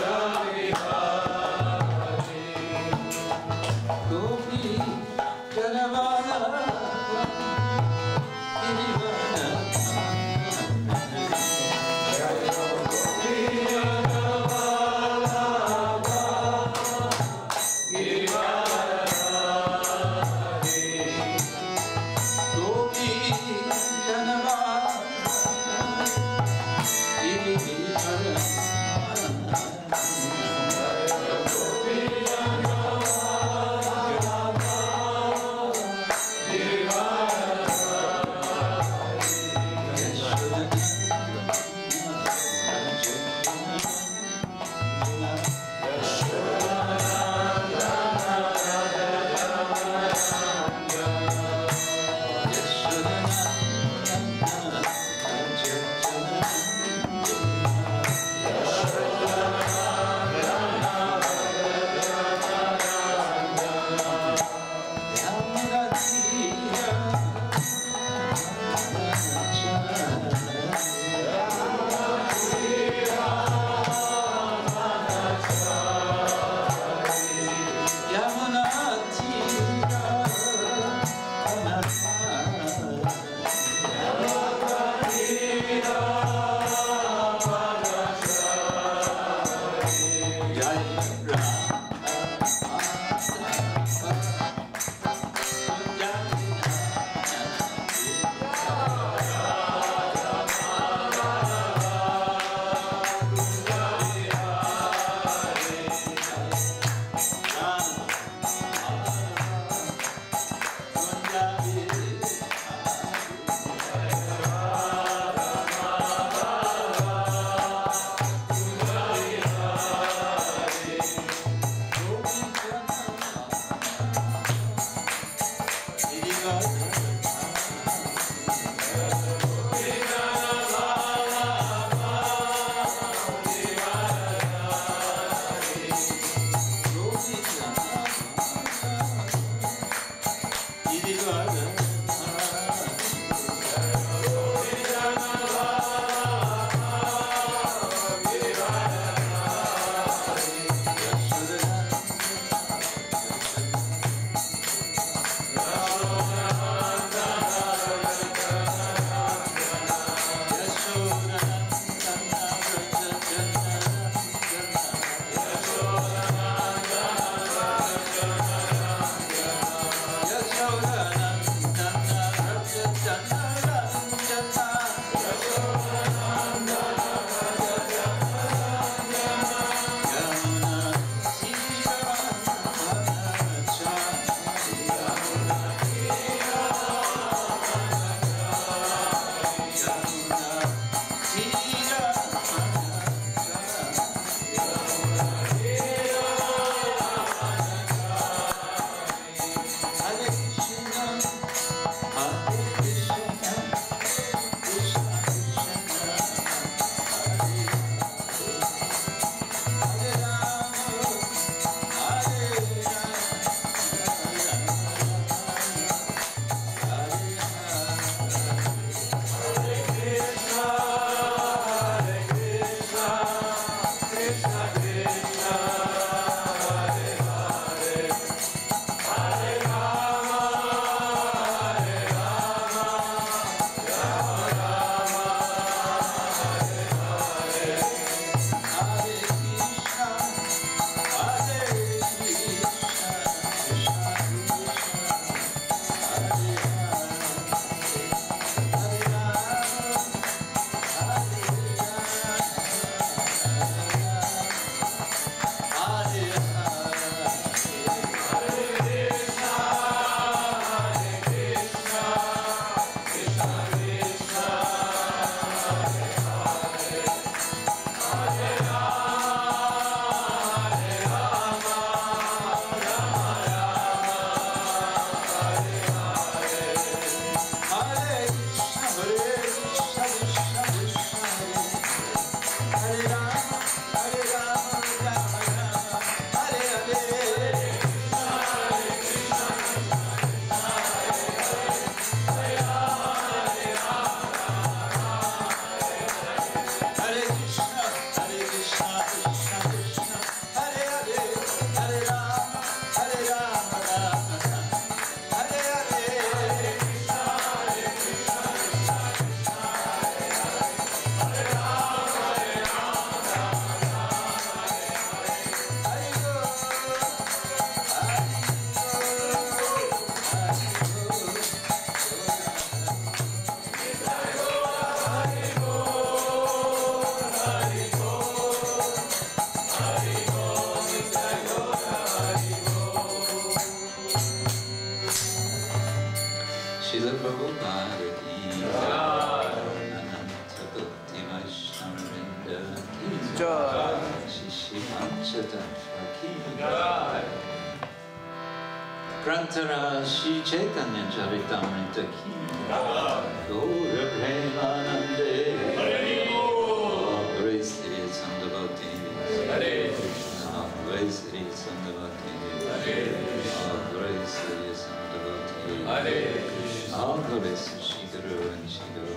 Jaya Jai. Grantara Shri Chaitanya Charitamrita Ki Gaura Premanande Grace Sri Sandhavati Hare Krishna Grace Sri Sandhavati Hare Grace Sri Sandhavati Hare Krishna Grace Shri Guru and Shri Guru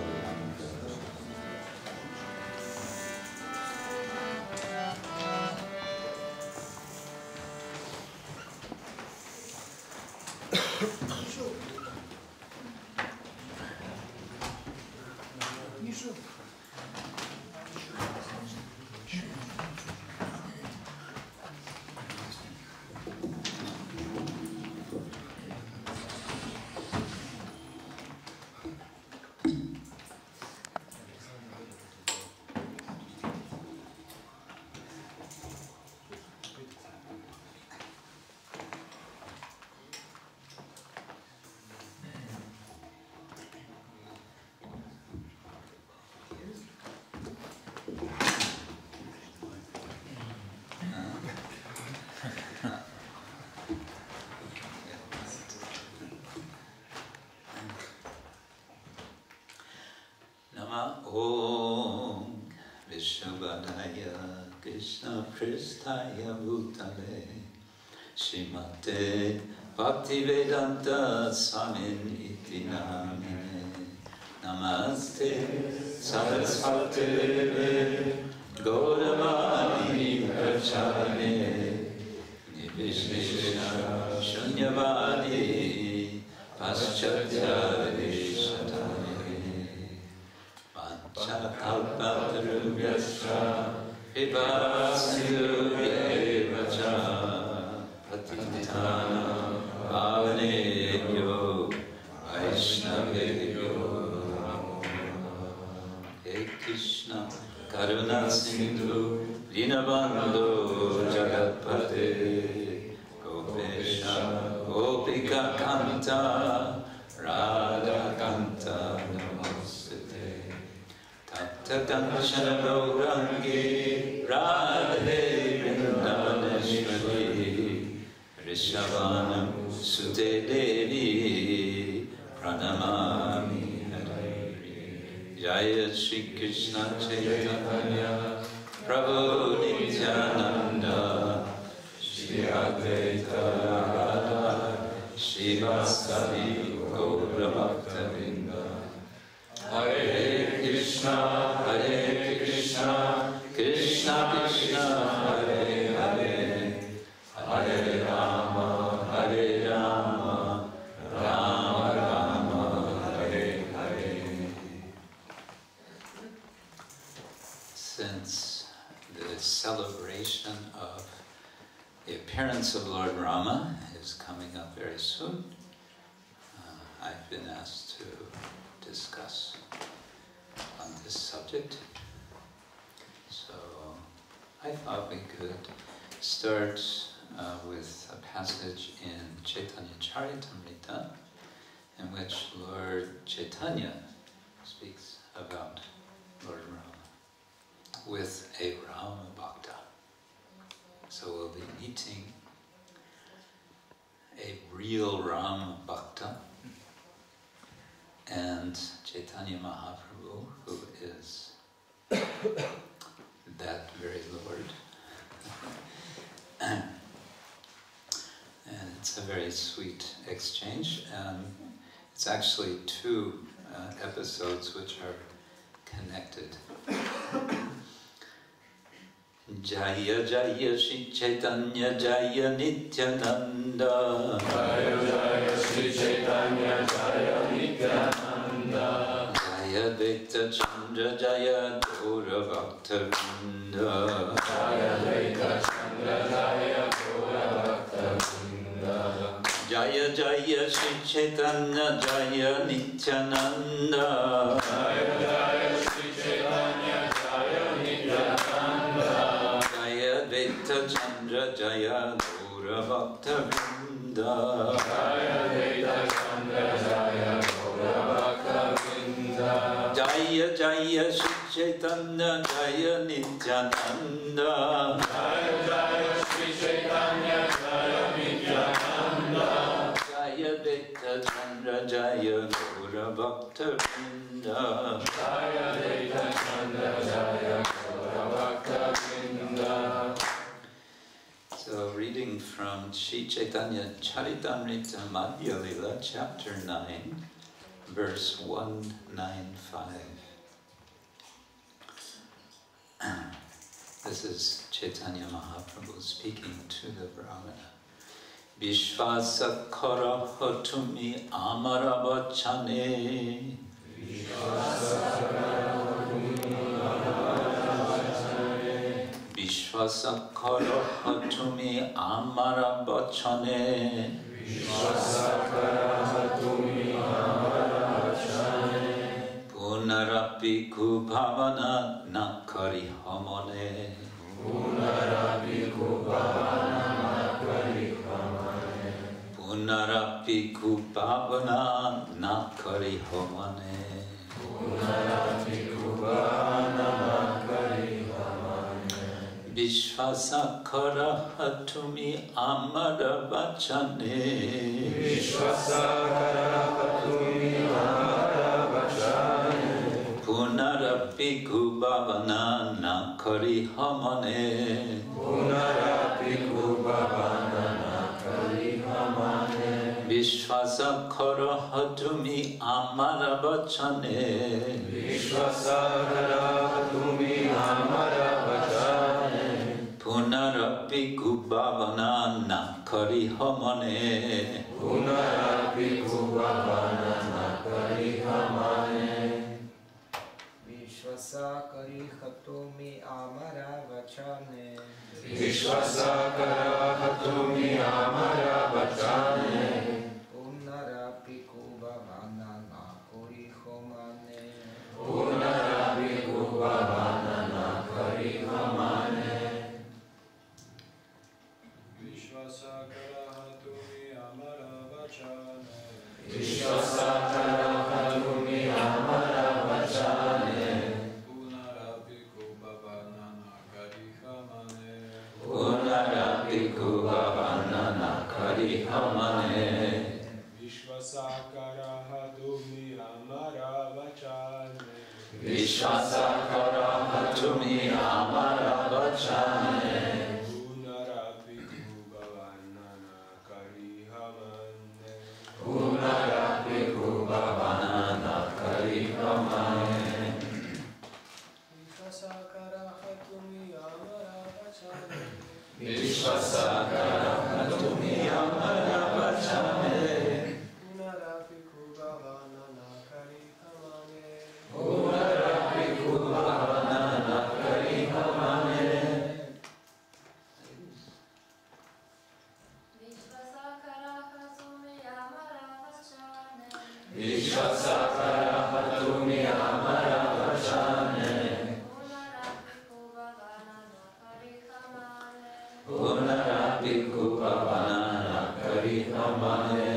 Om Vishwabhadaya Krishna Pristaya Bhutale Srimate Bhaktivedanta Swamin Iti Namine Namaste Saraswate Gauravani Prachane Nivishvesha Shunyavadi Paschatya Vishatane Kalpatarubhyascha Vipasindhuyevacha Patitana Bhavanebhyo Vaishnavebhyo He Krishna Karuna Sindhu Dinabandhu Jagatpate Gopesha Gopika Kanta Radha Kanta Tatanshana Gaurangi Radhe Vrindavaneshwari Rishavanam Sute Devi Pranamami Hari Jaya Shri Krishna Chaitanya Prabhu Nityananda Shri Advaita Radha Shri Vasavi Gaura Bhaktavinda Hare Krishna, Krishna Krishna, Hare Hare, Hare Rama, Rama Rama, Hare Hare. Since the celebration of the appearance of Lord Rama is coming up very soon, I've been asked to discuss on this subject. So I thought we could start with a passage in Chaitanya Charitamrita in which Lord Chaitanya speaks about Lord Rama with a Rama Bhakta. So we'll be meeting a real Rama Bhakta and Chaitanya Mahaprabhu, who is that very Lord. And it's a very sweet exchange. It's actually two episodes which are connected. Jaya Jaya Shri Chaitanya Jaya Nityananda Jaya Jaya Shri Chaitanya Jaya Nityananda Jaya Dvaita Chandra Jaya Gaura Bhakta Vrinda Jaya Dvaita Chandra Jaya Gaura Bhakta Vrinda Jaya Jaya Shri Chaitanya Jaya Nityananda Jaya Jaya Shri Chaitanya Jaya Nityananda Dvaita Chandra Jaya Gaura Bhakta Vrinda Jaya Dvaita Chandra Jaya Gaura Bhakta Vrinda Jaya Jaya Shri Chaitanya Jaya Nityananda. Jaya Jaya Shri Chaitanya Jaya Nityananda. Jaya Deta Chandra Jaya Gaura Bhakta Vrinda. Jaya Deta Chandra Jaya Gaura Bhakta Vrinda. So reading from Sri Chaitanya Charitamrita Madhya Lila, chapter 9, verse 195. This is Chaitanya Mahaprabhu speaking to the Brahmana. Vishvasa kara hatumi amara vachane. Vishvasa kara hatumi amara vachane. Vishvasa kara hatumi amara vachane. Punarapi kubhavana nakari hamane. Punarapi kubhavana nakari hamane. Punarapi kubhavana nakari hamane. Punarapi kubhavana nakari hamane. Vishvasa kara hatumi amara vachane. Vishvasa kara hatumi amara vachane. Punarapi kubhavana nakari hamane. Punarapi kubhavana nakari hamane. Vishvasa kara hatumi amara vachane. Vishvasa kara hatumi amara vachane. Punarapi kubhavana nakari hamane. Punarapi kubhavana nakari hamane. Vishvasa kari hatumi amara vachane. Vishvasa kara hatumi amara vachane. Punarapi kubhavana nakari hamane. Punarapi kubhavana nakari hamane. Vishvasa kara hatumi amara vachane. Vishvasa kara hatumi amara vachane. Punarapi kubhavana nakari hamane. Punarapi kubhavana nakari hamane. Vishvasa kara hatumi amara vachane. Vishvasa kara hatumi amara vachane. Punarapi kubhavana nakari hamane. Punarapi kubhavana nakari hamane. Vishvasa kara hatumi amara vachane. Vishvasa kara hatumi amara vachane. Punarapi kubhavana nakari hamane. Punarapi kubhavana nakari hamane. Vishvasa kara hatumi amara vachane. Vishvasa kara hatumi amara vachane. Punarapi kubhavana nakari hamane. Punarapi kubhavana nakari hamane.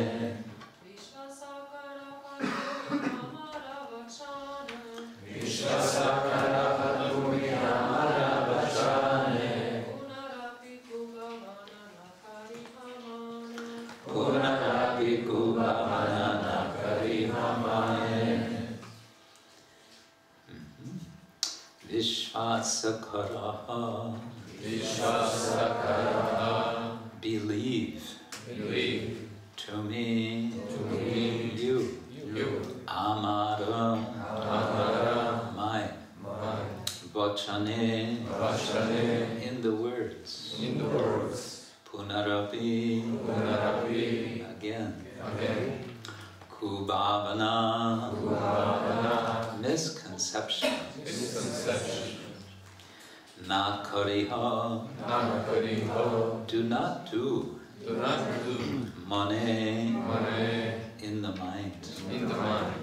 Vishvasa kara hatumi amara vachane. Vishvasa kara hatumi amara vachane. Punarapi kubhavana nakari hamane. Punarapi kubhavana nakari hamane. Vishvasa kara. Vishvasa kara. Believe Believe to me, me, you, Amara, amara my, Vachane, vachane. in the words, In the words. Punarapi, Punarapi. again, Again. Kubhavana, Kubhavana. misconception, Misconception. Nakariha, Nakariho. do not do, Do not do Mane, money in the mind. in the mind.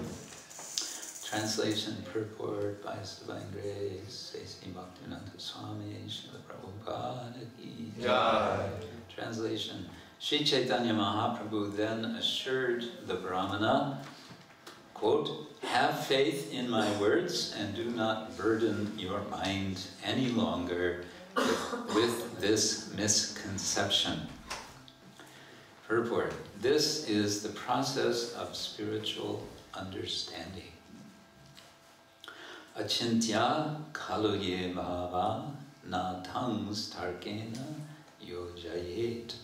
Translation, purport by His Divine Grace, Sri Bhaktivedanta Swami, Srila Prabhupada ki Jai. Translation, Sri Chaitanya Mahaprabhu then assured the Brahmana, quote, "Have faith in my words and do not burden your mind any longer with this misconception." Purport: this is the process of spiritual understanding. Achintya kaloye bhava na tangs tarkena yojayet.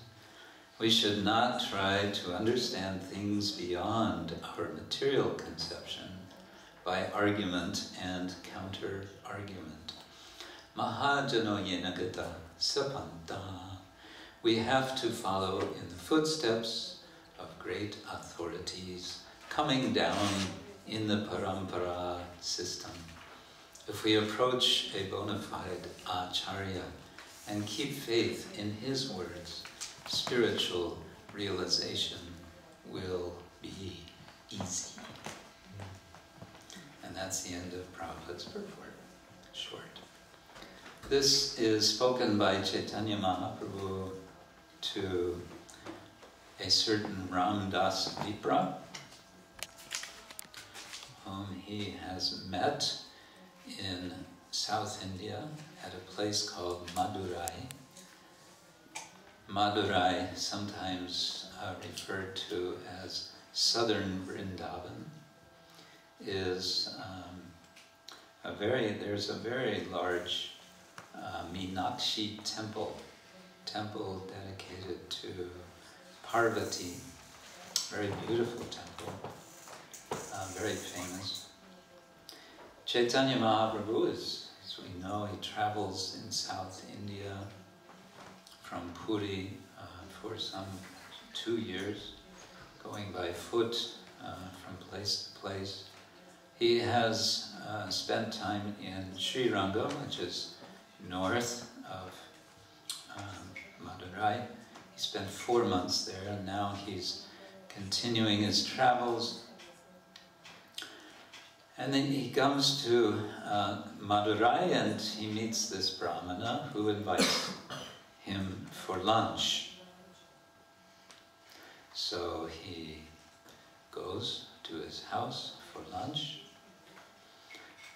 We should not try to understand things beyond our material conception by argument and counter-argument. Mahajano yenagata sapanta. We have to follow in the footsteps of great authorities coming down in the parampara system. If we approach a bona fide acharya and keep faith in his words, spiritual realization will be easy. And that's the end of Prabhupada's purport, short. This is spoken by Chaitanya Mahaprabhu to a certain Ramdas Vipra, whom he has met in South India at a place called Madurai. Madurai, sometimes referred to as Southern Vrindavan, is there's a very large Meenakshi temple dedicated to Parvati, very beautiful temple, very famous. Chaitanya Mahaprabhu is, as we know, he travels in South India from Puri for some 2 years, going by foot from place to place. He has spent time in Srirangam, which is north of Madurai. He spent 4 months there, and now he's continuing his travels. And then he comes to Madurai and he meets this Brahmana who invites him for lunch. So he goes to his house for lunch.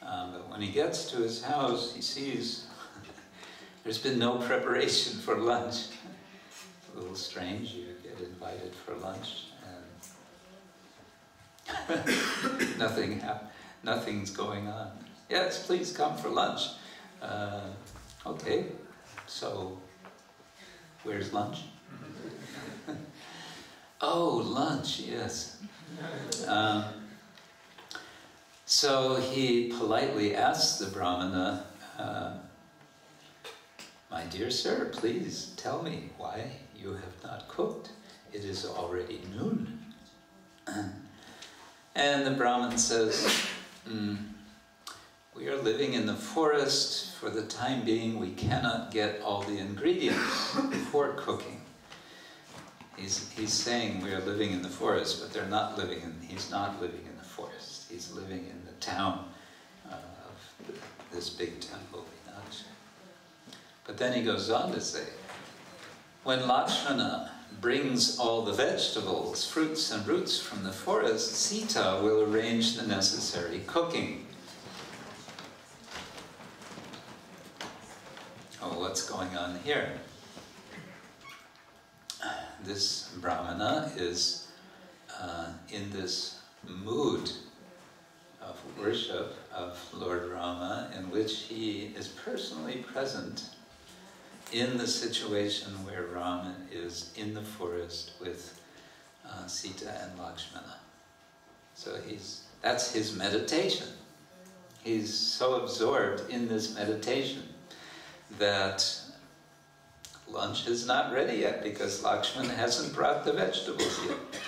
But when he gets to his house, he sees there's been no preparation for lunch. A little strange, you get invited for lunch and nothing's going on. Yes, please come for lunch. Okay, so where's lunch? Oh, lunch, yes. So he politely asks the Brahmana, "My dear sir, please tell me why you have not cooked. It is already noon." And the Brahmin says, "We are living in the forest. For the time being, we cannot get all the ingredients for cooking." He's saying we are living in the forest, but he's not living in the forest. He's living in the town of this big temple. But then he goes on to say, when Lakshmana brings all the vegetables, fruits and roots from the forest, Sita will arrange the necessary cooking. Oh, what's going on here? This Brahmana is in this mood of worship of Lord Rama, in which he is personally present in the situation where Rama is in the forest with Sita and Lakshmana. So that's his meditation. He's so absorbed in this meditation that lunch is not ready yet because Lakshmana hasn't brought the vegetables yet.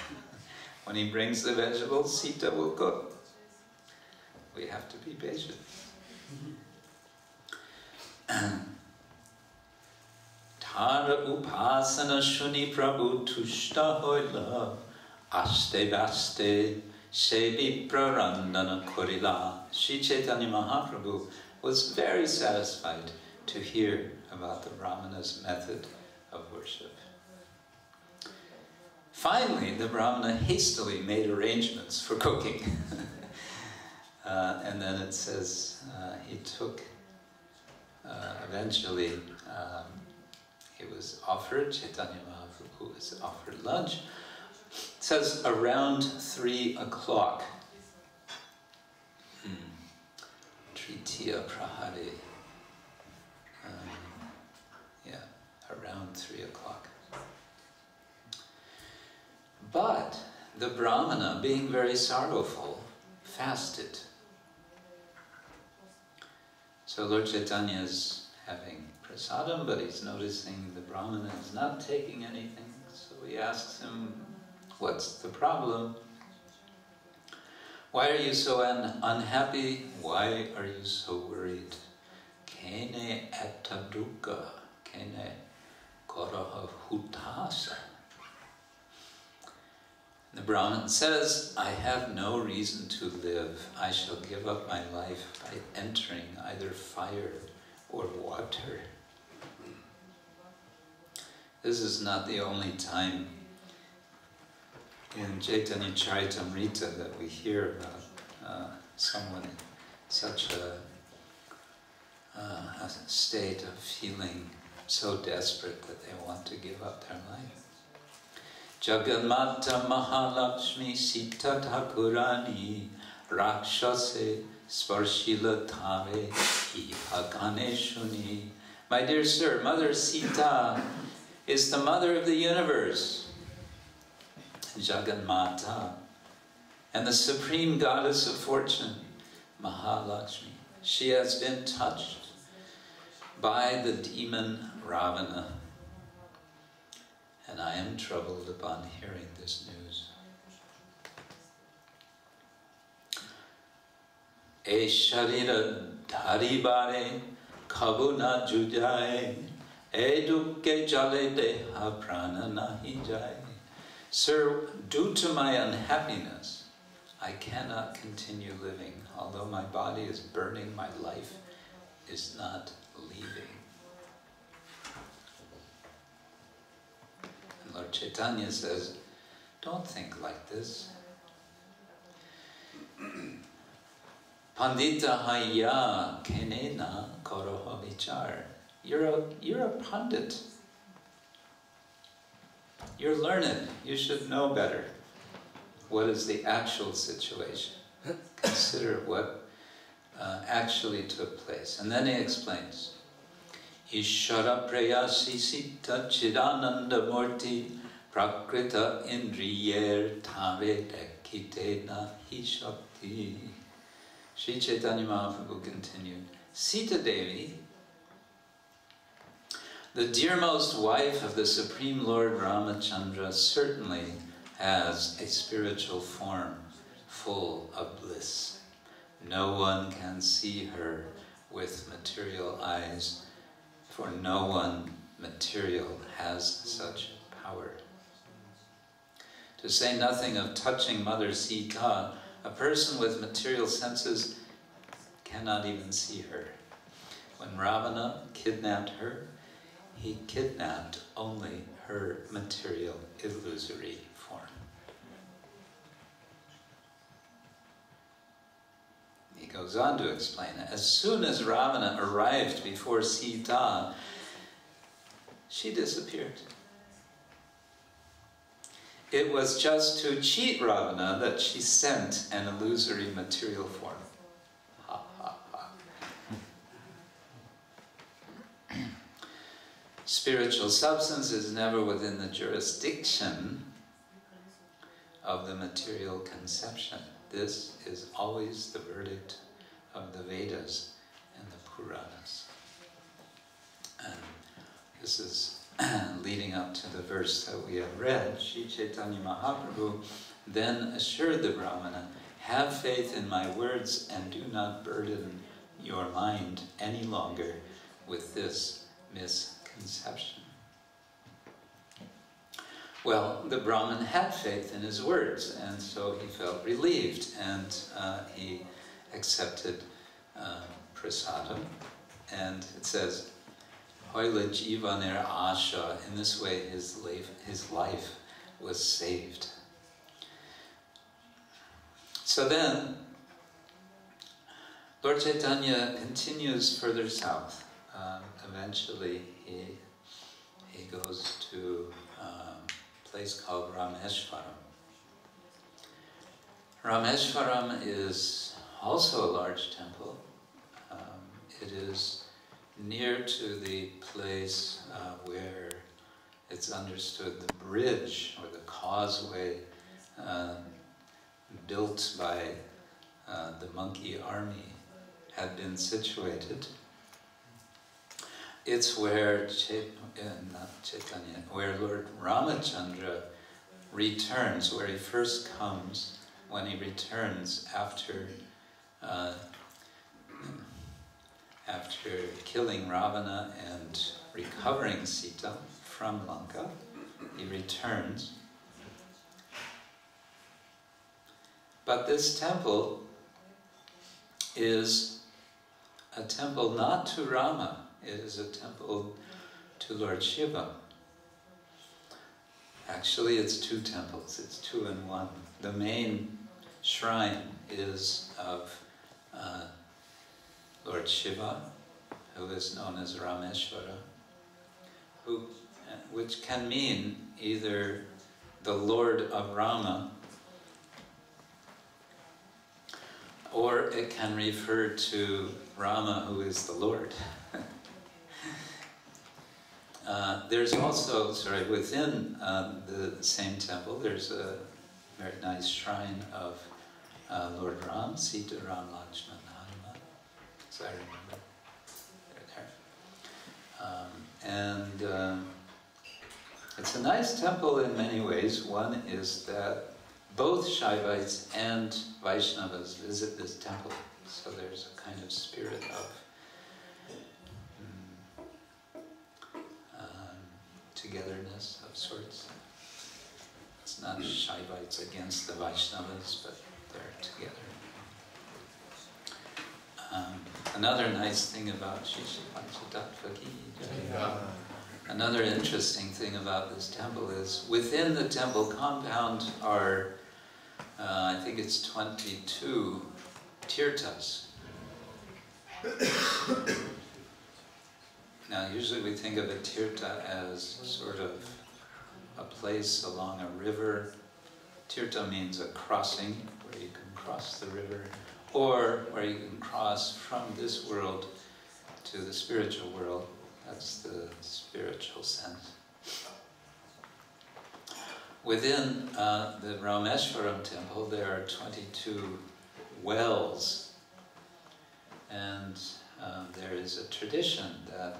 When he brings the vegetables, Sita will cook. We have to be patient. Tara upasana shuni prabhu tushta hoila aste vaste shebi prarandana korila. Sri Chaitanya Mahaprabhu was very satisfied to hear about the Brahmana's method of worship. Finally, the Brahmana hastily made arrangements for cooking. And then it says he took, eventually, he was offered, Chaitanya Mahaprabhu was offered lunch. It says around 3 o'clock. Tritiya Prahare. Yeah, around 3 o'clock. But the Brahmana, being very sorrowful, fasted. So Lord Chaitanya is having prasadam, but he's noticing the Brahmana is not taking anything. So he asks him, what's the problem? Why are you so unhappy? Why are you so worried? Kene etaduka, kene koraha hutasa. The Brahmin says, I have no reason to live. I shall give up my life by entering either fire or water. This is not the only time in Chaitanya Charitamrita that we hear about someone in such a state of feeling so desperate that they want to give up their life. Jaganmata Mahalakshmi Sita Thakurani Rakshase Sparshila Thave Ganeshuni. My dear sir, Mother Sita is the mother of the universe, Jaganmata, and the supreme goddess of fortune, Mahalakshmi. She has been touched by the demon Ravana, and I am troubled upon hearing this news. E sharira dharibare kabuna jujaye e dukke jale deha prana nahi jaye. Sir, due to my unhappiness, I cannot continue living. Although my body is burning, my life is not leaving. And Lord Chaitanya says, don't think like this. Pandita haya kenena koroha vichar. You're a pandit. You're learned. You should know better. What is the actual situation? Consider what actually took place. And then he explains, Ishara prayasi sita chidananda murti prakrita indriyer thave dekitena hi shakti. Sri Chaitanya Mahaprabhu continued, Sita Devi, the dearmost wife of the Supreme Lord Ramachandra, certainly has a spiritual form full of bliss. No one can see her with material eyes, for no one material has such power. To say nothing of touching Mother Sita, a person with material senses cannot even see her. When Ravana kidnapped her, he kidnapped only her material, illusory form. He goes on to explain it. As soon as Ravana arrived before Sita, she disappeared. It was just to cheat Ravana that she sent an illusory material form. Ha ha ha. Spiritual substance is never within the jurisdiction of the material conception. This is always the verdict of the Vedas and the Puranas. And this is leading up to the verse that we have read. Sri Chaitanya Mahaprabhu then assured the Brahmana, have faith in my words and do not burden your mind any longer with this misconception. Well, the Brahmin had faith in his words, and so he felt relieved, and he accepted prasadam. And it says, Hoila jivaner asha, in this way his life was saved. So then, Lord Chaitanya continues further south. Eventually, he goes to a place called Rameshwaram. Rameshwaram is also a large temple. It is near to the place where it's understood the bridge or the causeway built by the monkey army had been situated. It's where where Lord Ramachandra returns, where he first comes when he returns after killing Ravana and recovering Sita from Lanka. He returns. But this temple is a temple not to Rama, it is a temple to Lord Shiva. Actually, it's two temples, it's two in one. The main shrine is of Lord Shiva, who is known as Rameshwara, which can mean either the Lord of Rama, or it can refer to Rama, who is the Lord. There's also, within the same temple, there's a very nice shrine of Lord Ram, Sita, Ram, Lakshman, Hanuman, as I remember. They're there. It's a nice temple in many ways. One is that both Shaivites and Vaishnavas visit this temple, so there's a kind of spirit of togetherness of sorts. It's not Shaivites against the Vaishnavas, but they're together. Another nice thing about another interesting thing about this temple is within the temple compound are, I think it's 22 tirthas. Now, usually we think of a tirtha as sort of a place along a river. Tirtha means a crossing, where you can cross the river, or where you can cross from this world to the spiritual world. That's the spiritual sense. Within the Rameshwaram temple, there are 22 wells, and there is a tradition that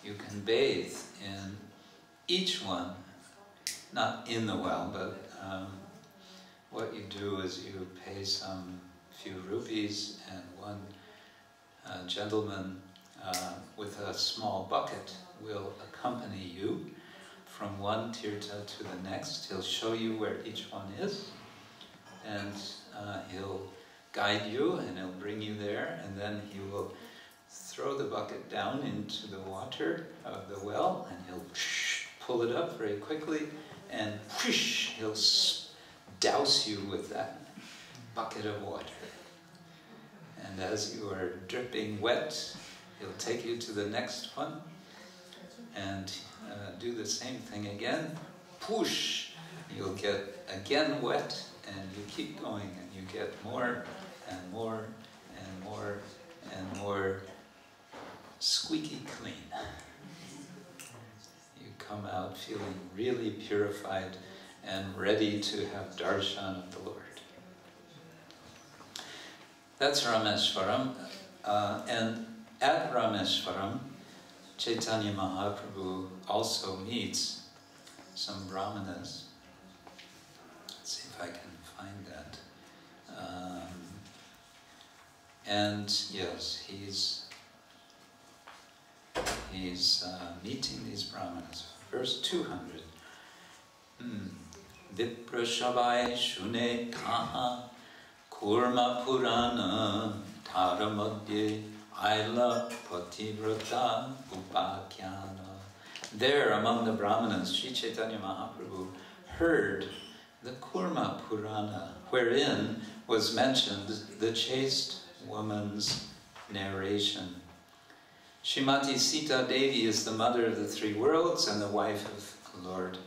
you can bathe in each one, not in the well, but what you do is you pay some few rupees, and one gentleman with a small bucket will accompany you from one tirtha to the next. He'll show you where each one is, and he'll guide you, and he'll bring you there, and then he will throw the bucket down into the water of the well, and he'll pull it up very quickly, and he'll douse you with that bucket of water. And as you are dripping wet, he'll take you to the next one and do the same thing again. Push! You'll get again wet, and you keep going, and you get more and more and more and more squeaky clean. You come out feeling really purified and ready to have darshan of the Lord. That's Rameshwaram, and at Rameshwaram, Chaitanya Mahaprabhu also meets some brahmanas. Let's see if I can find that. And yes, he's meeting these brahmanas. Verse 200. Viprashavai shune kaha kurma purana taramadye aila pativrata upakyana. There, among the brahmanas, Sri Chaitanya Mahaprabhu heard the Kurma Purana, wherein was mentioned the chaste woman's narration. Srimati Sita Devi is the mother of the three worlds and the wife of Lord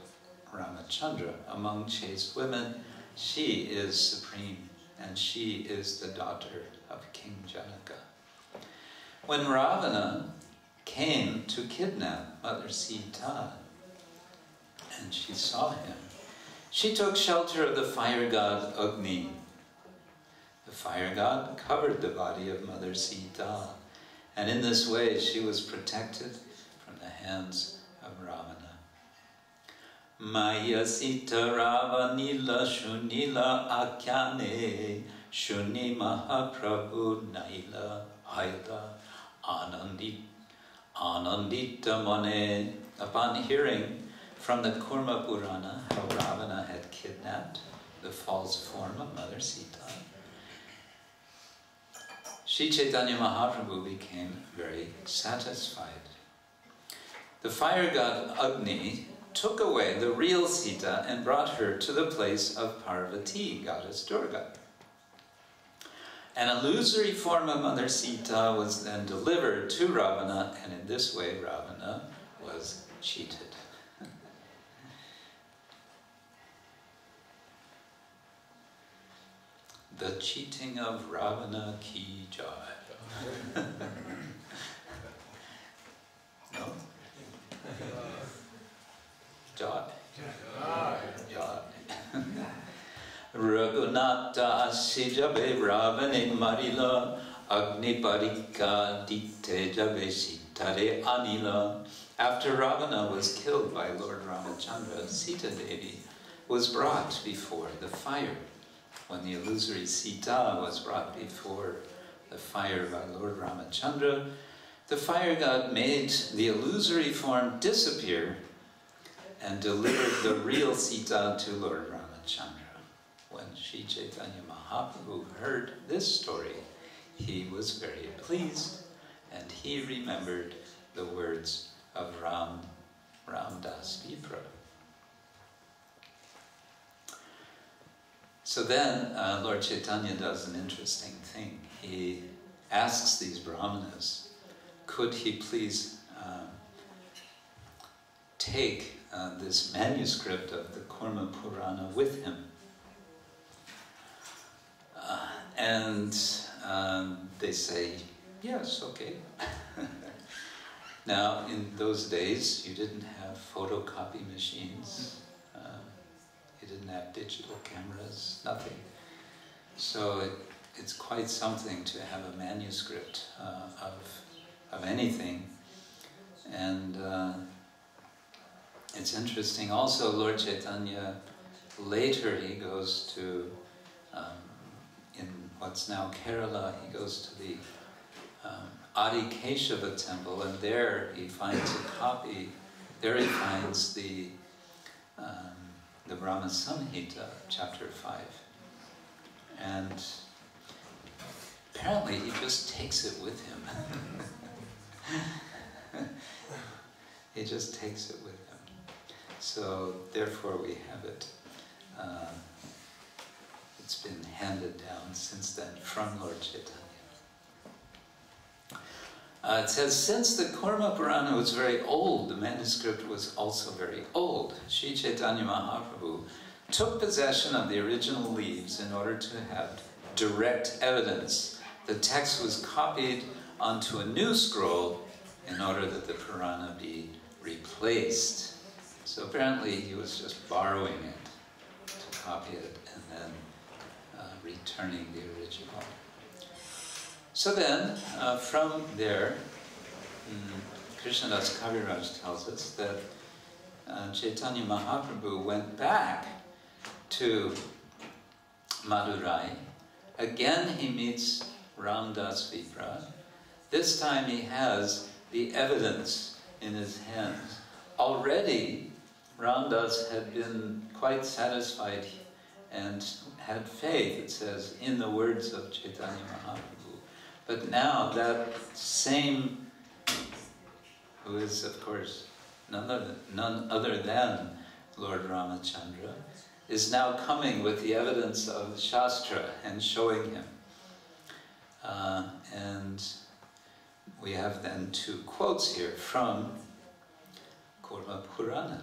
Ramachandra. Among chaste women, she is supreme, and she is the daughter of King Janaka. When Ravana came to kidnap Mother Sita, and she saw him, she took shelter of the fire god Agni. The fire god covered the body of Mother Sita, and in this way she was protected from the hands of Ravana. Maya Sita Ravanila Shunila Akyane Shuni Mahaprabhu Naila Haila Anandita Mane. Upon hearing from the Kurma Purana how Ravana had kidnapped the false form of Mother Sita, Sri Chaitanya Mahaprabhu became very satisfied. The fire god Agni took away the real Sita and brought her to the place of Parvati, goddess Durga. An illusory form of Mother Sita was then delivered to Ravana, and in this way Ravana was cheated. The cheating of Ravana ki jai. No? Jai. Jai. Raghunata sijabe Ravane marila Agni parika dite jabe sitare anila. After Ravana was killed by Lord Ramachandra, Sita Devi was brought before the fire. When the illusory Sita was brought before the fire by Lord Ramachandra, the fire god made the illusory form disappear and delivered the real Sita to Lord Ramachandra. When Sri Chaitanya Mahaprabhu heard this story, he was very pleased, and he remembered the words of Ramdas Vipra. So then Lord Chaitanya does an interesting thing. He asks these brahmanas, could he please take this manuscript of the Kurma Purana with him? And they say, yes, okay. Now, in those days, you didn't have photocopy machines. You didn't have digital cameras, nothing. So it's quite something to have a manuscript of anything. And it's interesting also, Lord Chaitanya, later he goes to, in what's now Kerala, he goes to the Adi Keshava temple, and there he finds a copy, there he finds the Brahma Samhita, chapter 5. And apparently he just takes it with him. He just takes it with him. So therefore we have it. It's been handed down since then from Lord Chaitanya. It says, since the Kurma Purana was very old, the manuscript was also very old. Sri Chaitanya Mahaprabhu took possession of the original leaves in order to have direct evidence. The text was copied onto a new scroll in order that the Purana be replaced. So apparently he was just borrowing it to copy it and then returning the original. So then, from there, Krishnadas Kaviraj tells us that Chaitanya Mahaprabhu went back to Madurai. Again he meets Ramdas Vipra. This time he has the evidence in his hands. Already Ramdas had been quite satisfied and had faith, it says, in the words of Chaitanya Mahaprabhu. But now that same, who is of course none other than Lord Ramachandra, is now coming with the evidence of the Shastra and showing him. And we have then two quotes here from Kurma Purana.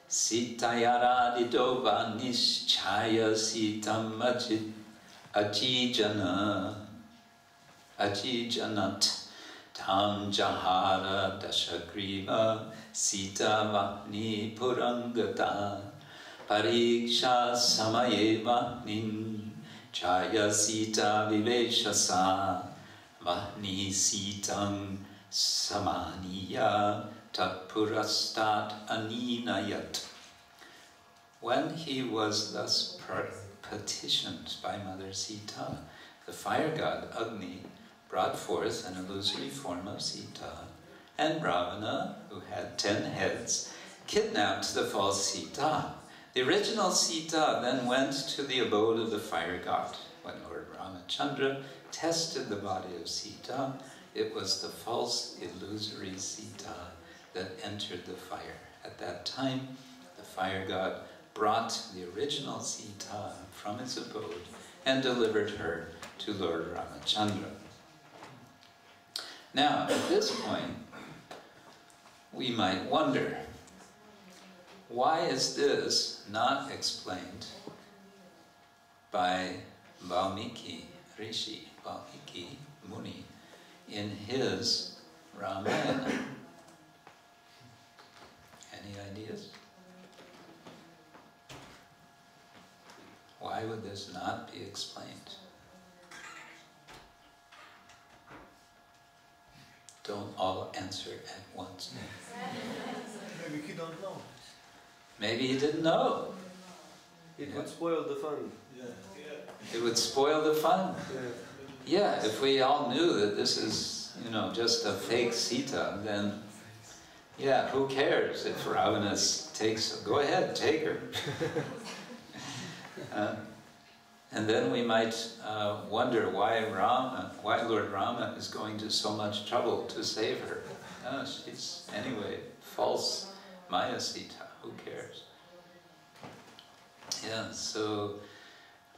Sitayaradido Vanishchaya Sitam Ajijanat Tam Jahara Dashagriva Sita Vahni Purangata Pariksha Samaye Vahnin Chaya Sita Viveshasa Vahni Sitam Samaniya Tatpurastat Aninayat. When he was thus petitioned by Mother Sita, the fire god Agni brought forth an illusory form of Sita, and Ravana, who had 10 heads, kidnapped the false Sita. The original Sita then went to the abode of the fire god. When Lord Ramachandra tested the body of Sita, it was the false illusory Sita that entered the fire. At that time, the fire god brought the original Sita from its abode and delivered her to Lord Ramachandra. Now, at this point, we might wonder, why is this not explained by Valmiki Rishi, Valmiki Muni, in his Ramayana? Any ideas? Why would this not be explained? Don't all answer at once. Maybe he don't know. Maybe he didn't know. It would spoil the fun. It would spoil the fun. Yeah, if we all knew that this is, just a fake Sita, then, yeah, who cares if Ravana takes, go ahead, take her. And then we might wonder why Lord Rama is going to so much trouble to save her. She's, anyway, false Maya Sita, who cares? Yeah, so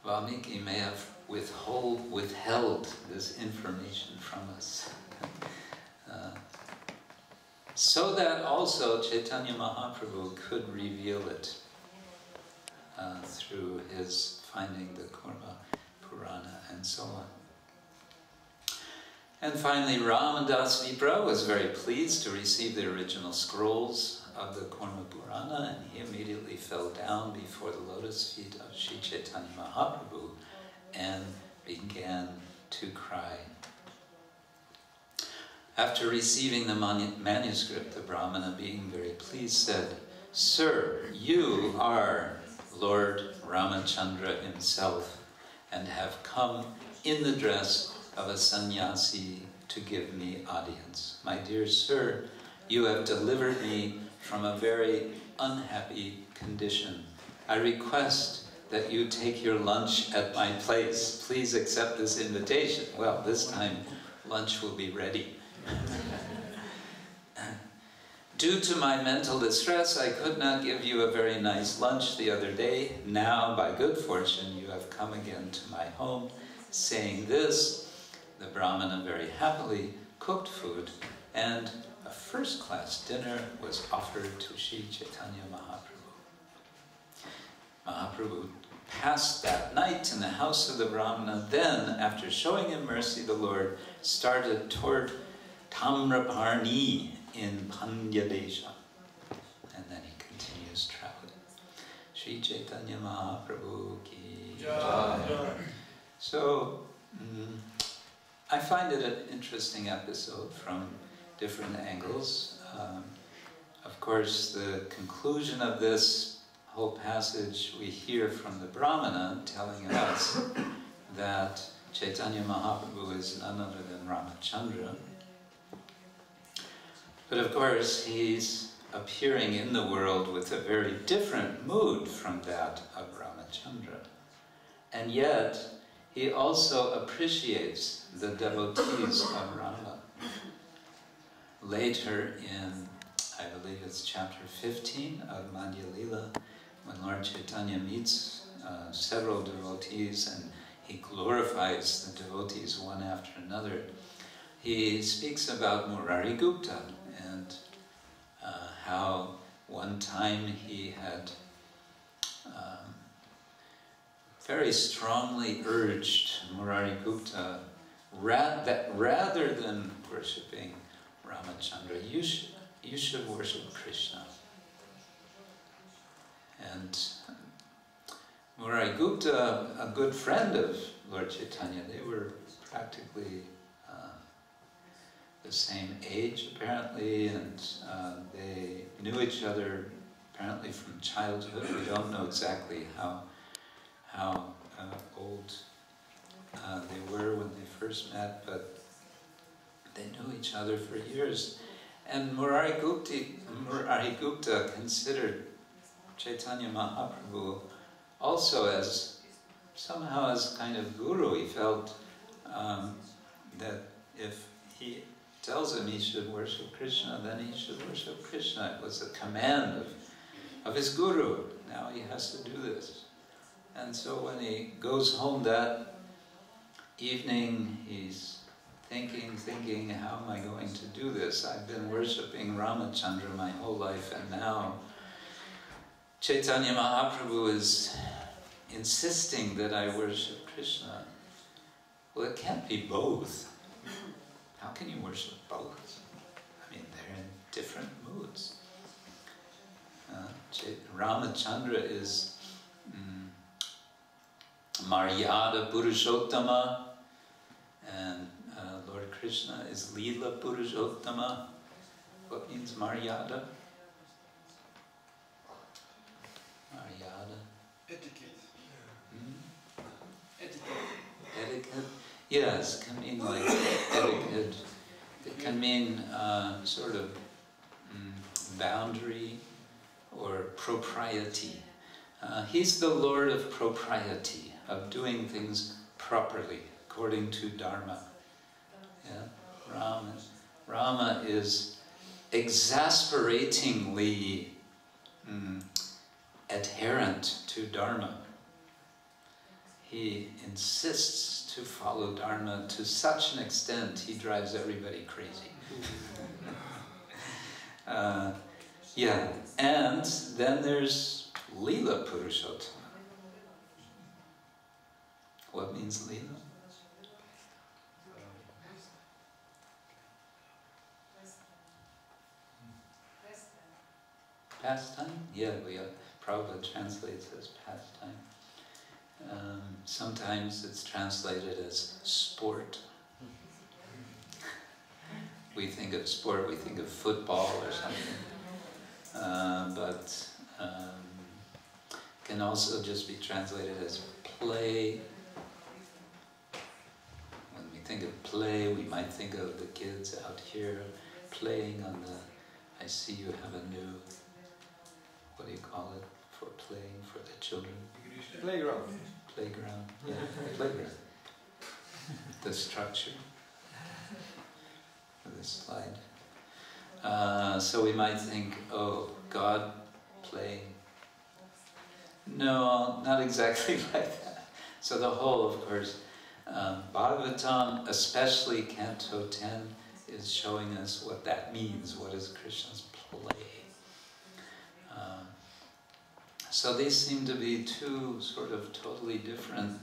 Valmiki may have withheld this information from us. So that also Chaitanya Mahaprabhu could reveal it through his finding the Kurma Purana and so on. And finally, Ramadas Vipra was very pleased to receive the original scrolls of the Kurma Purana, and he immediately fell down before the lotus feet of Sri Chaitanya Mahaprabhu and began to cry. After receiving the manuscript, the Brahmana, being very pleased, said, "Sir, you are Lord Ramachandra himself, and have come in the dress of a sannyasi to give me audience. My dear sir, you have delivered me from a very unhappy condition. I request that you take your lunch at my place. Please accept this invitation." Well, this time lunch will be ready. "Due to my mental distress, I could not give you a very nice lunch the other day. Now, by good fortune, you have come again to my home." Saying this, the Brahmana very happily cooked food, and a first-class dinner was offered to Sri Chaitanya Mahaprabhu. Mahaprabhu passed that night in the house of the Brahmana. Then, after showing him mercy, the Lord started toward Tamraparni in Pandyadesha. And then he continues traveling. Sri Chaitanya Mahaprabhu ki jai. So, I find it an interesting episode from different angles. Of course, the conclusion of this whole passage we hear from the Brahmana telling us that Chaitanya Mahaprabhu is none other than Ramachandra. But of course, he's appearing in the world with a very different mood from that of Ramachandra. And yet, he also appreciates the devotees of Rama. Later in I believe it's chapter 15 of Madhya Lila, when Lord Chaitanya meets several devotees and he glorifies the devotees one after another. He speaks about Murari Gupta and how one time he had very strongly urged Murari Gupta that rather than worshipping Ramachandra, you should worship Krishna. And Murari Gupta, a good friend of Lord Chaitanya, they were practically the same age apparently, and they knew each other apparently from childhood. We don't know exactly how old they were when they first met, but they knew each other for years. And Murari Gupta considered Chaitanya Mahaprabhu also as somehow as kind of guru. He felt that if he tells him he should worship Krishna, then he should worship Krishna. It was a command of his guru. Now he has to do this. And so when he goes home that evening, he's thinking, how am I going to do this? I've been worshipping Ramachandra my whole life, and now Chaitanya Mahaprabhu is insisting that I worship Krishna. Well, it can't be both. How can you worship both? I mean, they're in different moods. Ramachandra is Maryada Purushottama, and Lord Krishna is Leela Purushottama. What means Maryada? Maryada? Etiquette. Etiquette? Yes, it can mean like etiquette. It can mean sort of boundary or propriety. He's the Lord of propriety, of doing things properly, according to Dharma. Yeah? Rama is exasperatingly adherent to Dharma. He insists to follow Dharma to such an extent he drives everybody crazy. Yeah, and then there's Leela Purushottama. What means Leela? Pastime? Yeah, Prabhupada translates as pastime. Sometimes it's translated as sport. We think of sport, we think of football or something. But can also just be translated as play. When we think of play, we might think of the kids out here playing on the, I see you have a new, what do you call it, for playing for the children? Playground. Playground, yeah, playground. The structure of this slide. So we might think, oh, God playing. No, not exactly like that. So the whole, of course, Bhagavatam, especially Canto 10, is showing us what that means. What is Krishna's play? So these seem to be two sort of totally different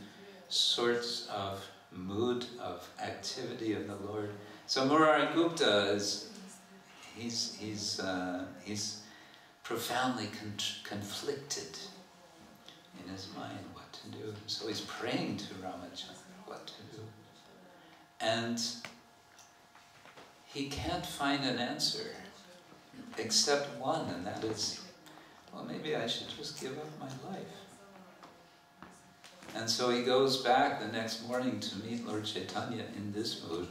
sorts of mood, of activity of the Lord. So Murari Gupta he's profoundly conflicted in his mind what to do. So he's praying to Ramachandra what to do. And he can't find an answer except one, and that is, well, maybe I should just give up my life. And so he goes back the next morning to meet Lord Chaitanya in this mood,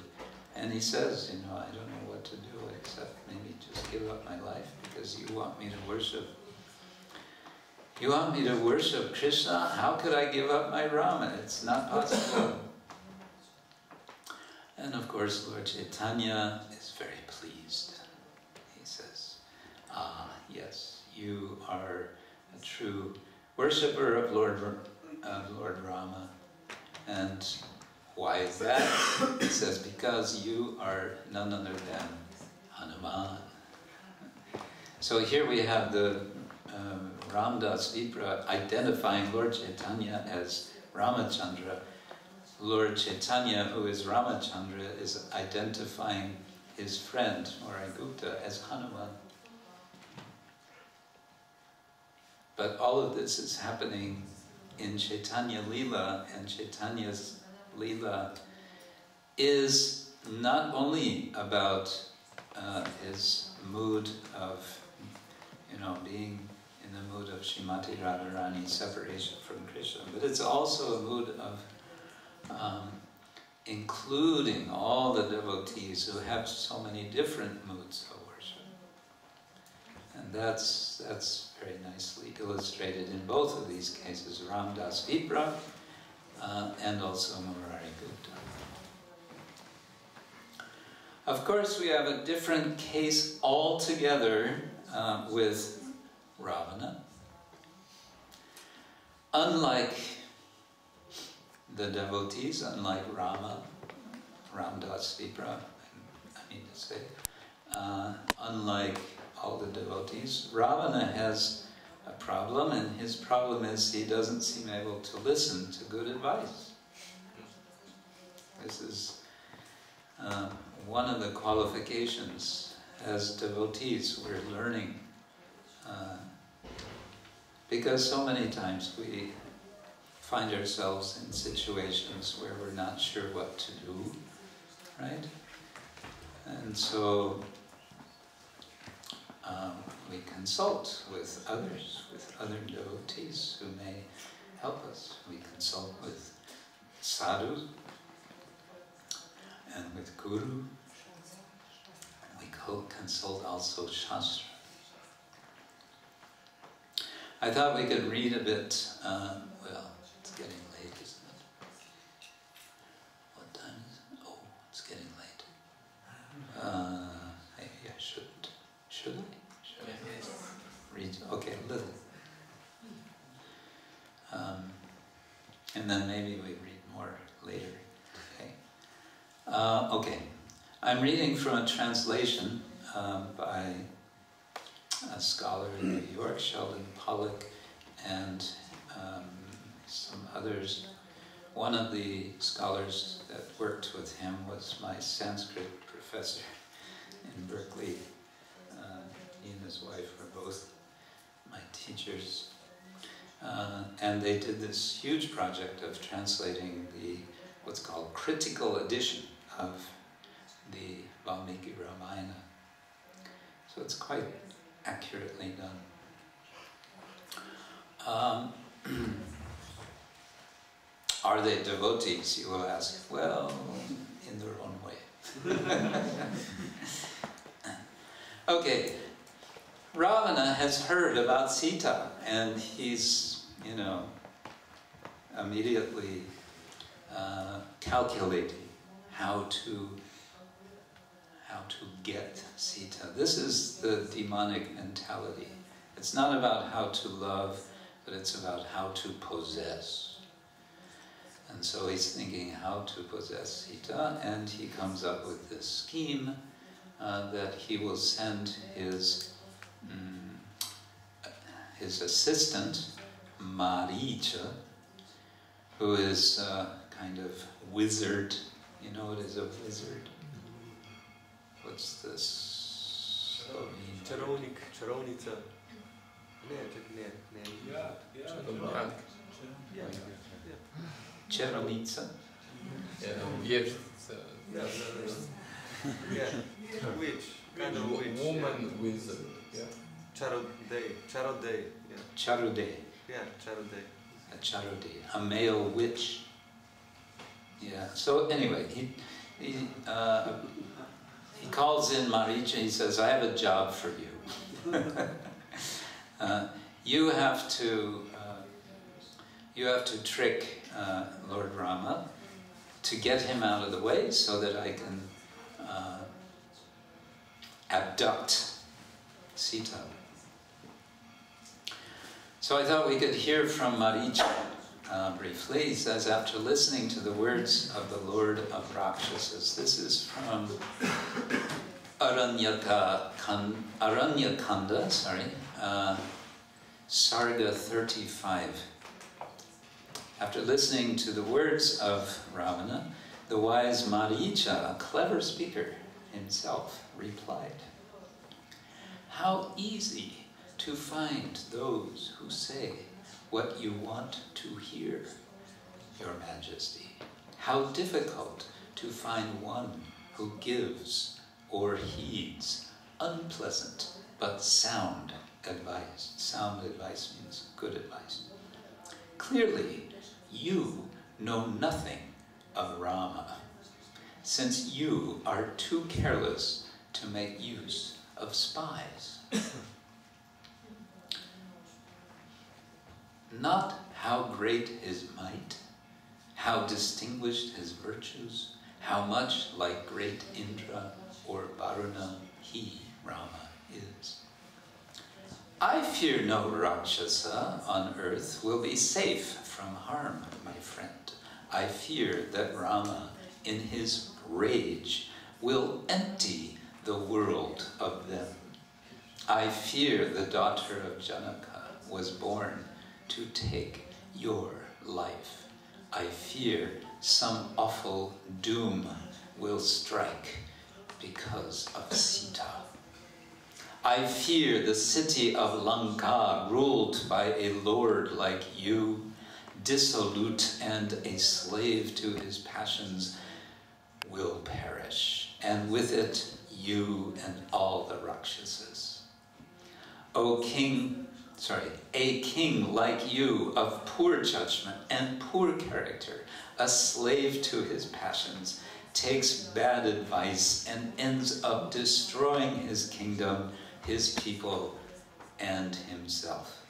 and he says, you know, I don't know what to do except maybe just give up my life, because you want me to worship. You want me to worship Krishna? How could I give up my Rama? It's not possible. And of course, Lord Chaitanya is very pleased. He says, are a true worshipper of Lord Rama. And why is that? It says, because you are none other than Hanuman. So here we have the Ramdas Vipra identifying Lord Chaitanya as Ramachandra. Lord Chaitanya, who is Ramachandra, is identifying his friend, Moragupta, as Hanuman. But all of this is happening in Chaitanya Leela, and Chaitanya's Leela is not only about his mood of, being in the mood of Srimati Radharani, separation from Krishna, but it's also a mood of including all the devotees who have so many different moods of worship. And that's very nicely illustrated in both of these cases, Ramdas Vipra and also Murari Gupta. Of course, we have a different case altogether with Ravana. Unlike the devotees, unlike Rama, Ramdas Vipra, I mean to say, unlike all the devotees, Ravana has a problem, and his problem is he doesn't seem able to listen to good advice. This is one of the qualifications as devotees we're learning, because so many times we find ourselves in situations where we're not sure what to do, right? And so we consult with others, with other devotees who may help us. We consult with sadhus and with guru. We consult also shastra. I thought we could read a bit, well, it's getting late, isn't it? What time is it? Oh, it's getting late. Maybe I shouldn't. Should I? Should I read? Okay, a little. And then maybe we read more later. Okay. Okay. I'm reading from a translation by a scholar in New York, Sheldon Pollock, and some others. One of the scholars that worked with him was my Sanskrit professor in Berkeley. He and his wife were both my teachers. And they did this huge project of translating what's called critical edition of the Valmiki Ramayana. So it's quite accurately done. Are they devotees, you will ask? Well, in their own way. Okay, Ravana has heard about Sita, and he's, immediately calculating how to get Sita. This is the demonic mentality. It's not about how to love, but it's about how to possess. And so he's thinking how to possess Sita, and he comes up with this scheme that he will send his assistant, Maricha, who is a kind of wizard. You know what is a wizard? What's this? Czarownik, czarownica. Czarownica? Wieżca. Yeah, witch, kind of witch. Woman wizard. Yeah. Charodei, yeah. Charudei. Yeah, charodei. A charudei, a male witch. Yeah. So anyway, he calls in Maricha. He says, "I have a job for you. You have to trick Lord Rama to get him out of the way, so that I can abduct Sita." So I thought we could hear from Maricha briefly. He says, after listening to the words of the Lord of Rakshasas, this is from Aranyakanda, Sarga 35. After listening to the words of Ravana, the wise Maricha, a clever speaker himself, replied, "How easy to find those who say what you want to hear, Your Majesty. How difficult to find one who gives or heeds unpleasant but sound advice." Sound advice means good advice. "Clearly, you know nothing of Rama, since you are too careless to make use of spies. Not how great his might, how distinguished his virtues, how much like great Indra or Varuna he, Rama, is. I fear no Rakshasa on earth will be safe from harm, my friend. I fear that Rama, in his rage, will empty the world of them. I fear the daughter of Janaka was born to take your life. I fear some awful doom will strike because of Sita. I fear the city of Lanka, ruled by a lord like you, dissolute and a slave to his passions, will perish, and with it you and all the Rakshasas. A king like you, of poor judgment and poor character, a slave to his passions, takes bad advice and ends up destroying his kingdom, his people, and himself.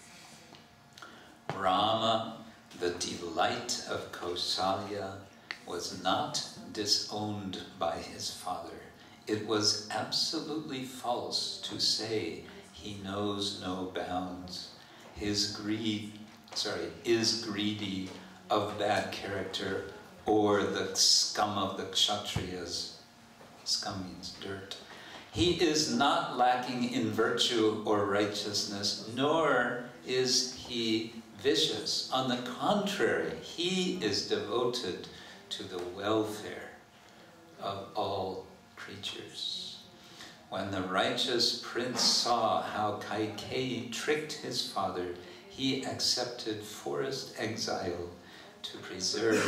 Rama, the delight of Kausalya, was not disowned by his father. It was absolutely false to say he knows no bounds. Is greedy of bad character, or the scum of the Kshatriyas. Scum means dirt. He is not lacking in virtue or righteousness, nor is he vicious. On the contrary, he is devoted to the welfare of all creatures. When the righteous prince saw how Kaikeyi tricked his father, he accepted forced exile to preserve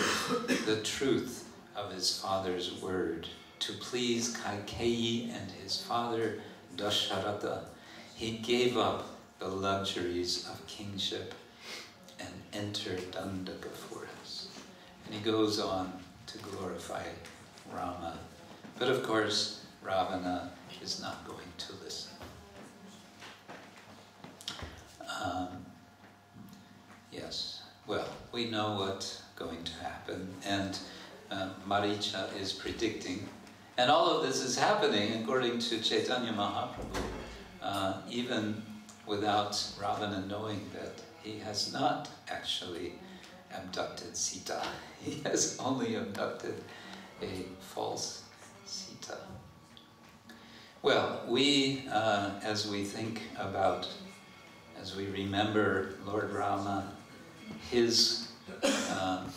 the truth of his father's word. To please Kaikeyi and his father Dasharatha, he gave up the luxuries of kingship and entered Dandaka forest. And he goes on to glorify Rama. But of course, Ravana is not going to listen. Yes, well, we know what's going to happen, and Maricha is predicting. And all of this is happening according to Chaitanya Mahaprabhu, even without Ravana knowing that he has not actually abducted Sita. He has only abducted a false Sita. Well, we, as we think about, as we remember Lord Rama, his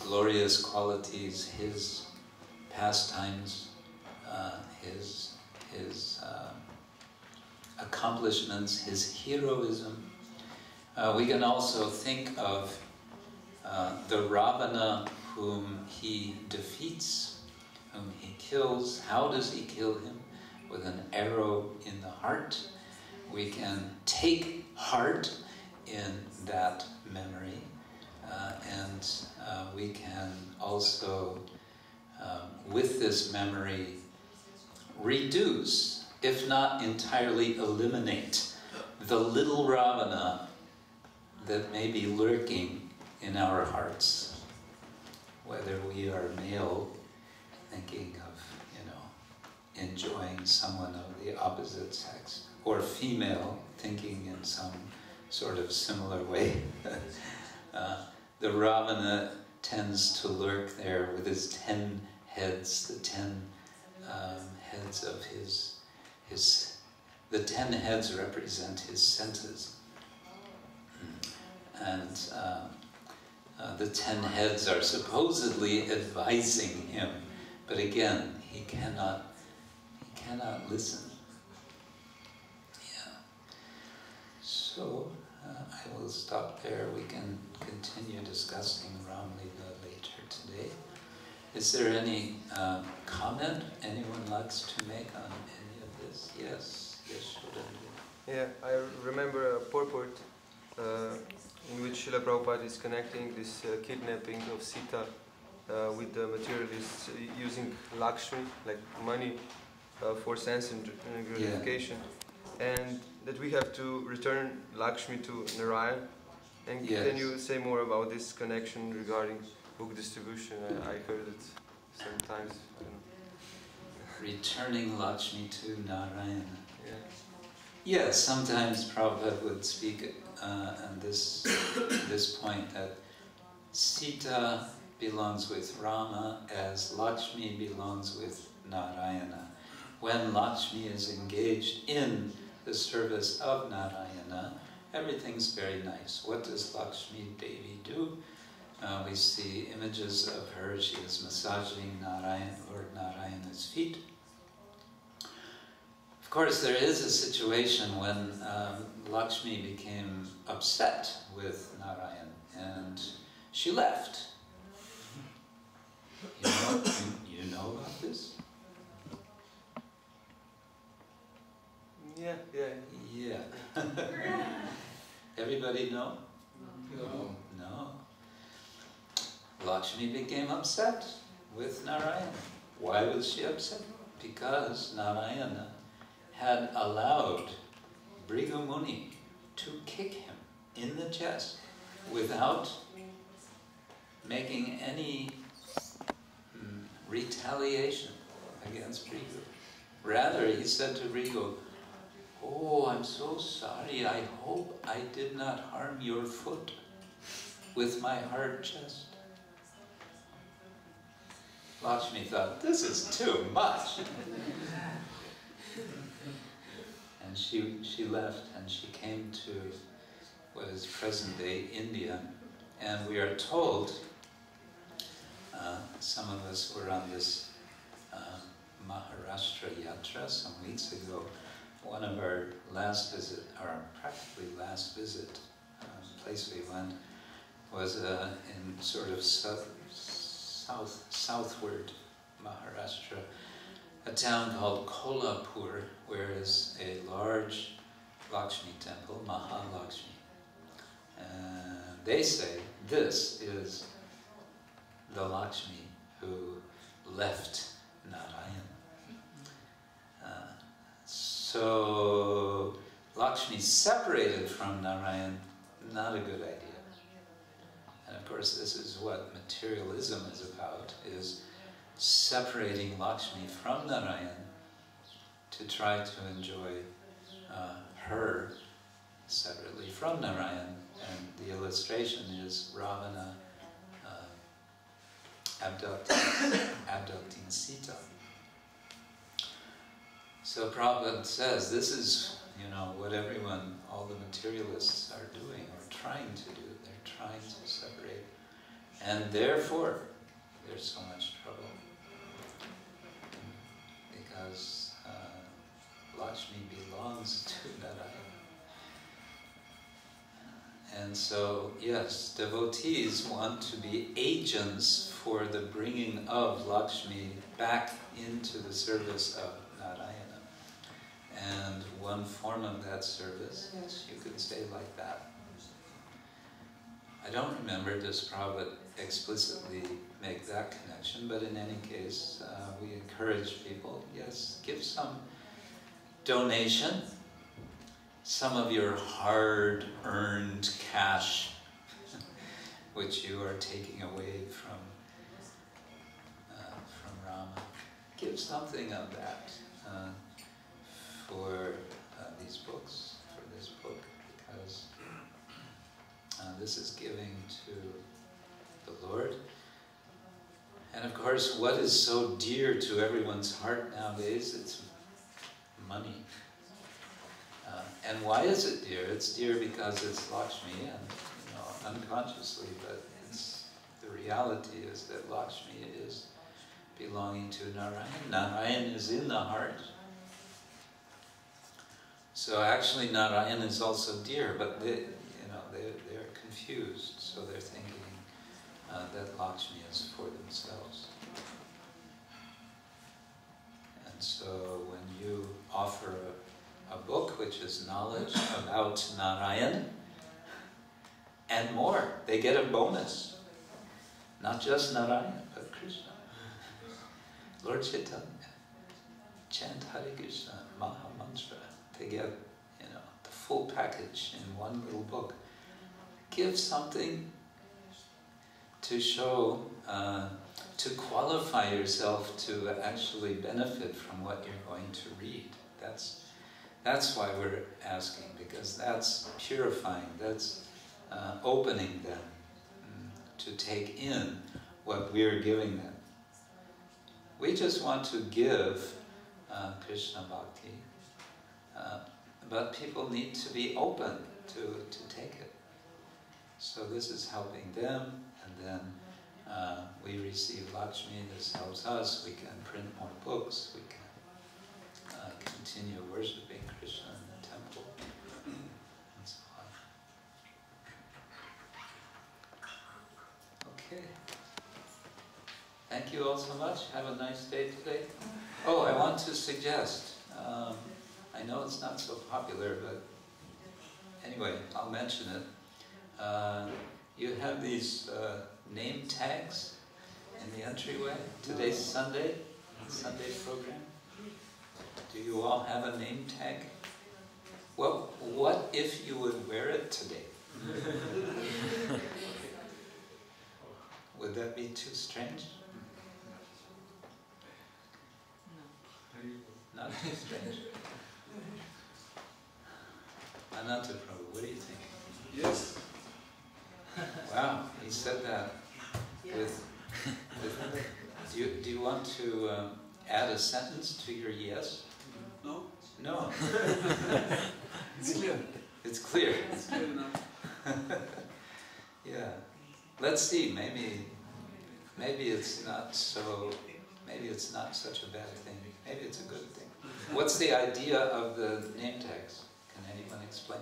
glorious qualities, his pastimes, his accomplishments, his heroism, we can also think of the Ravana whom he defeats, whom he kills. How does he kill him? With an arrow in the heart. We can take heart in that memory, and we can also, with this memory, reduce, if not entirely eliminate, the little Ravana that may be lurking in our hearts, whether we are male, thinking of, enjoying someone of the opposite sex, or female, thinking in some sort of similar way. The Ravana tends to lurk there with his 10 heads, the 10 heads of the 10 heads represent his senses. And the 10 heads are supposedly advising him, but again, he cannot listen. Yeah. So I will stop there. We can continue discussing Ramlila later today. Is there any comment anyone likes to make on any of this? Yes, Shuddha. Yeah, I remember a purport in which Srila Prabhupada is connecting this kidnapping of Sita with the materialists using Lakshmi, like money, for sense and gratification, and that we have to return Lakshmi to Narayan. And can you say more about this connection regarding book distribution? I heard it sometimes. I don't know. Returning Lakshmi to Narayana. Yes, sometimes Prabhupada would speak on this point that Sita belongs with Rama as Lakshmi belongs with Narayana. When Lakshmi is engaged in the service of Narayana, everything's very nice. What does Lakshmi Devi do? We see images of her. She is massaging Lord Narayana's feet. Of course, there is a situation when Lakshmi became upset with Narayan and she left. You know about this? Yeah. Everybody know? No. Lakshmi became upset with Narayana. Why was she upset? Because Narayana had allowed Bhrigu Muni to kick him in the chest without making any retaliation against Bhrigu. Rather, he said to Bhrigu, "Oh, I'm so sorry, I hope I did not harm your foot with my hard chest." Lakshmi thought, this is too much. And she left and she came to what is present-day India. And we are told, some of us were on this Maharashtra Yatra some weeks ago. One of our last visit, or practically last visit, place we went was in sort of southward Maharashtra, a town called Kolhapur, where is a large Lakshmi temple, Mahalakshmi. And they say this is the Lakshmi who left Narayan. So Lakshmi separated from Narayan, not a good idea. And of course this is what materialism is about, is separating Lakshmi from Narayan to try to enjoy her separately from Narayan. And the illustration is Ravana abducting Sita. So Prabhupada says this is, what everyone, all the materialists are doing or trying to do. They're trying to separate. And therefore, there's so much trouble. Because Lakshmi belongs to Narayana. And so, yes, devotees want to be agents for the bringing of Lakshmi back into the service of Narayana. And one form of that service, yes, you could say like that. I don't remember, does Prabhupada explicitly make that connection, but in any case, we encourage people, yes, give some donation, some of your hard-earned cash, which you are taking away from Rama. Give something of that for these books, for this book, because this is giving to the Lord. And of course, what is so dear to everyone's heart nowadays? It's money. And why is it dear? It's dear because it's Lakshmi, and unconsciously, but the reality is that Lakshmi is belonging to Narayan. Narayan is in the heart. So actually Narayan is also dear, but they're confused, so they're thinking that Lakshmi is for themselves. And so when you offer a book which is knowledge about Narayan, and more, they get a bonus. Not just Narayan, but Krishna. Lord Chaitanya, chant Hare Krishna, Maha Mantra. They get, the full package in one little book. Give something to show, to qualify yourself to actually benefit from what you're going to read. That's why we're asking, because that's purifying, that's opening them to take in what we're giving them. We just want to give Krishna Bhakti, but people need to be open to take it. So this is helping them, and then we receive Lakshmi, this helps us, we can print more books, we can continue worshipping Krishna in the temple, and so on. Okay. Thank you all so much. Have a nice day today. Oh, I want to suggest, I know it's not so popular, but anyway, I'll mention it. You have these name tags in the entryway. Today's Sunday program. Do you all have a name tag? Well, what if you would wear it today? Would that be too strange? No. Not too strange. Ananta Prabhu, what do you think? Yes. Wow, he said that with do you want to add a sentence to your yes? No? No. It's clear. It's clear. It's clear enough. Yeah. Let's see, maybe it's not such a bad thing. Maybe it's a good thing. What's the idea of the name tags? Can anyone explain?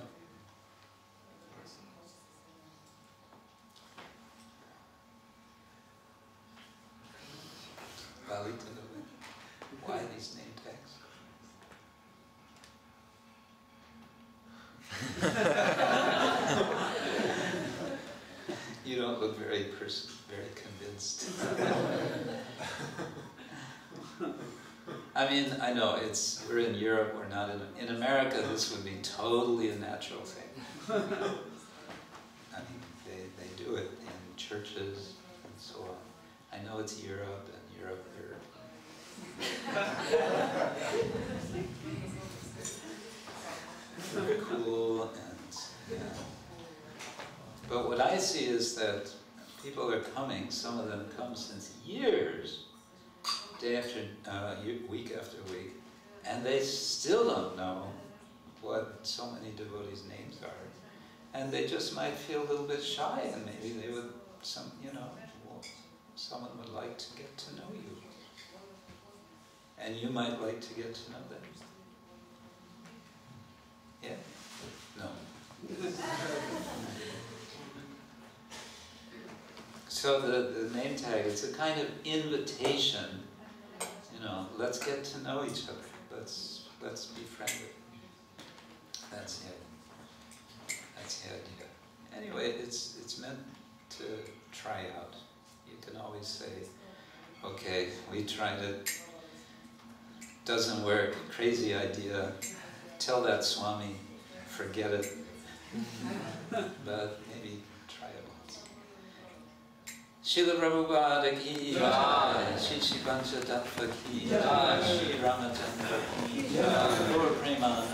Why these name tags? You don't look very convinced. I mean, I know we're in Europe. We're not in America. This would be totally a natural thing. I mean, they do it in churches and so on. I know it's Europe, and Europe they're cool, and yeah. But what I see is that people are coming. Some of them come since years, day after week after week, and they still don't know what so many devotees' names are, and they just might feel a little bit shy, and maybe they would, someone would like to get to know you, and you might like to get to know them. Yeah? No. So the name tag, it's a kind of invitation, let's get to know each other. Let's be friendly. That's it. That's the idea. Anyway, it's meant to try out. You can always say, okay, we tried it, doesn't work, crazy idea, tell that Swami, forget it. But maybe try it once. Srila Prabhupada ki jai, Shri Pancha Tattva ki jai, Shri Ramachandra ki jai, Lord Premanand.